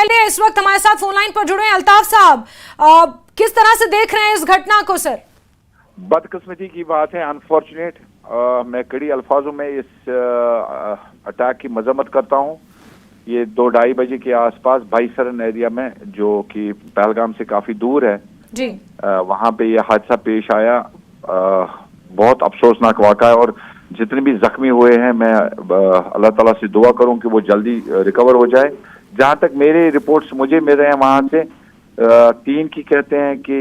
MLA इस वक्त हमारे साथ फोन लाइन पर जुड़े हैं। अल्ताफ साहब, किस तरह से देख रहे हैं इस घटना को सर? बदकिस्मती की बात है, अनफॉर्चुनेट। मैं कड़ी अल्फाजों में इस अटैक की मजम्मत करता हूं। ये 2-2:30 बजे के आसपास भाईसरन एरिया में, जो कि पहलगाम से काफी दूर है जी, वहां पे ये हादसा पेश आया। बहुत अफसोसनाक वाक़ा है और जितने भी जख्मी हुए हैं, मैं अल्लाह ताला से दुआ करूं कि वो जल्दी रिकवर हो जाए। जहां तक मेरे रिपोर्ट्स मुझे मिल रहे हैं वहां से 3 की कहते हैं कि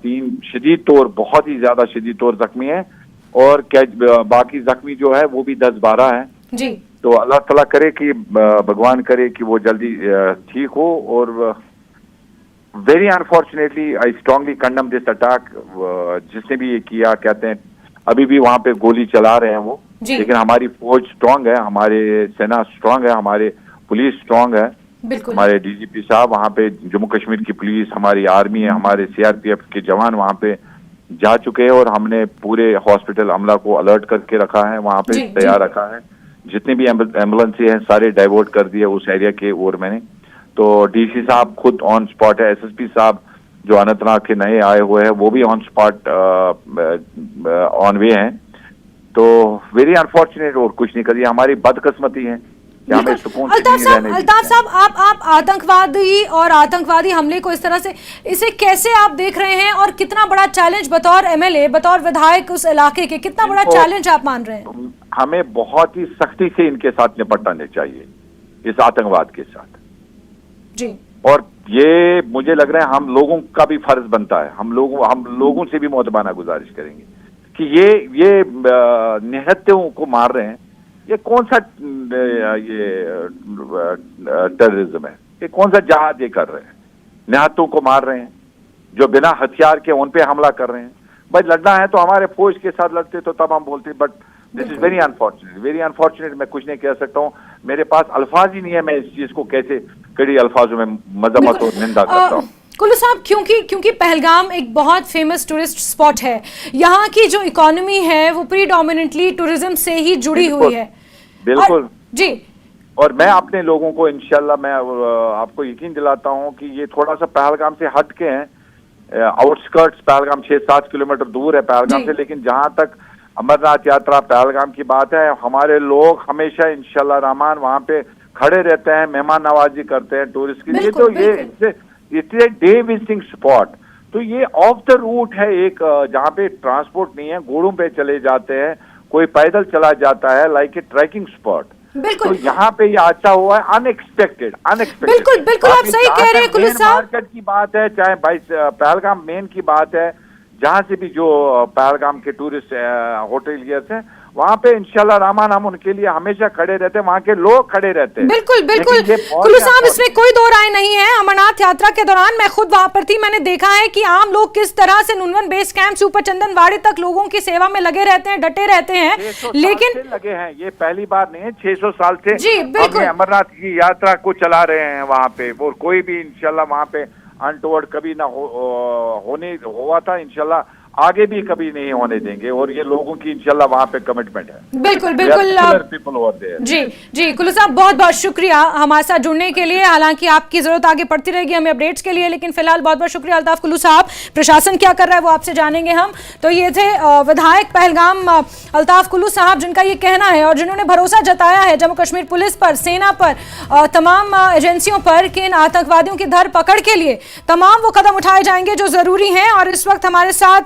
3 शदीद तौर, बहुत ही ज्यादा शदीद तौर जख्मी है और बाकी जख्मी जो है वो भी 10-12 है जी। तो अल्लाह ताला करे कि भगवान करे कि वो जल्दी ठीक हो। और very unfortunately I strongly condemn this attack. जिसने भी ये किया, कहते हैं अभी भी वहां पे गोली चला रहे हैं वो, लेकिन हमारी फौज स्ट्रांग है, हमारे सेना स्ट्रांग है, हमारे पुलिस स्ट्रांग है, हमारे डीजीपी साहब वहां पे, जम्मू कश्मीर की पुलिस, हमारी आर्मी है, हमारे सीआरपीएफ के जवान वहां पे जा चुके हैं और हमने पूरे हॉस्पिटल अमला को अलर्ट करके रखा है, वहां पे तैयार रखा है। जितने भी एम्बुलेंस हैं सारे डाइवर्ट कर दिए उस एरिया के ओर मैंने। तो डीसी साहब खुद ऑन स्पॉट है, एसएसपी साहब जो अनंतनाग के नए आए हुए हैं वो भी ऑन स्पॉट ऑन वे हैं। तो वेरी अनफॉर्चुनेट, और कुछ नहीं करिए, हमारी बदकिस्मती है। अल्ताफ साहब, आप आतंकवादी और आतंकवादी हमले को इस तरह से, इसे कैसे आप देख रहे हैं और कितना बड़ा चैलेंज बतौर एमएलए, बतौर विधायक उस इलाके के, कितना बड़ा चैलेंज आप मान रहे हैं? हमें बहुत ही सख्ती से इनके साथ निपटना चाहिए, इस आतंकवाद के साथ जी। और ये मुझे लग रहा है हम लोगों का भी फर्ज बनता है, हम लोगों से भी मुतबाना गुजारिश करेंगे कि ये निहत्तों को मार रहे हैं। ये कौन सा ये टेररिज्म है? ये कौन सा जहाद ये कर रहे हैं? निहत्तों को मार रहे हैं, जो बिना हथियार के उन पे हमला कर रहे हैं। भाई लड़ना है तो हमारे फौज के साथ लड़ते तो तब हम बोलते, but this is very unfortunate, very unfortunate. मैं कुछ नहीं कह सकता हूँ, मेरे पास अल्फाज ही नहीं है, मैं इस चीज को कैसे कड़ी अल्फाजों में मजम्मत और निंदा करता हूँ। कुल्लू साहब, क्योंकि पहलगाम एक बहुत फेमस टूरिस्ट स्पॉट है, यहाँ की जो इकोनॉमी है वो प्रीडोमिनेंटली टूरिज्म से ही जुड़ी हुई है। बिल्कुल जी। और मैं अपने लोगों को इंशाल्लाह मैं आपको यकीन दिलाता हूँ कि ये थोड़ा सा पहलगाम से हट के हैं, आउटस्कर्ट्स पहलगाम 6-7 किलोमीटर दूर है पहलगाम से, लेकिन जहां तक अमरनाथ यात्रा पहलगाम की बात है, हमारे लोग हमेशा इंशाल्लाह रहमान वहां पे खड़े रहते हैं, मेहमान नवाजी करते हैं टूरिस्ट के लिए। तो ये इट्स डे विजिटिंग स्पॉट, तो ये ऑफ द रूट है एक, जहाँ पे ट्रांसपोर्ट नहीं है, घोड़ों पे चले जाते हैं, कोई पैदल चला जाता है, लाइक ए ट्रैकिंग स्पॉट। बिल्कुल। तो यहाँ पे ये अच्छा हुआ है, अनएक्सपेक्टेड। बिल्कुल आप सही कह रहे हैं कुल्लू साहब। मार्केट की बात है, चाहे पहलगाम मेन की बात है, जहां से भी जो पहलगाम के टूरिस्ट होटलियर्स हैं, वहां पे इंशाल्लाह रहमान हम उनके लिए हमेशा खड़े रहते हैं, वहां के लोग खड़े रहते हैं। बिल्कुल कुल्लू साहब, इसमें कोई दो राय नहीं है। अमरनाथ यात्रा के दौरान मैं खुद वहां पर थी, मैंने देखा है कि आम लोग किस तरह से नुनवन बेस कैंप से ऊपर चंदनवाड़ी तक लोगों की सेवा में लगे रहते हैं, डटे रहते हैं। लेकिन लगे हैं, ये पहली बार नहीं है, 600 साल से जी बिल्कुल अमरनाथ की यात्रा को चला रहे हैं वहां पे, और कोई भी इंशाल्लाह वहां पे अनटोवर्ड कभी ना होने हुआ था, इंशाल्लाह आगे भी कभी नहीं होने देंगे, और ये लोगों की इंशाल्लाह वहां पे कमिटमेंट है। बिल्कुल पीपल होते हैं। जी कुल्लू साहब, बहुत बहुत शुक्रिया हमारे साथ जुड़ने के लिए। हालांकि आपकी जरूरत आगे पड़ती रहेगी हमें अपडेट्स के लिए, लेकिन फिलहाल बहुत बहुत शुक्रिया अल्ताफ कुल्लू साहब। प्रशासन क्या कर रहा है वो आपसे जानेंगे हम। तो ये थे विधायक पहलगाम अल्ताफ कुल्लू साहब, जिनका ये कहना है और जिन्होंने भरोसा जताया है जम्मू कश्मीर पुलिस पर, सेना पर, तमाम एजेंसियों पर कि इन आतंकवादियों की धर पकड़ के लिए तमाम वो कदम उठाए जाएंगे जो जरूरी हैं। और इस वक्त हमारे साथ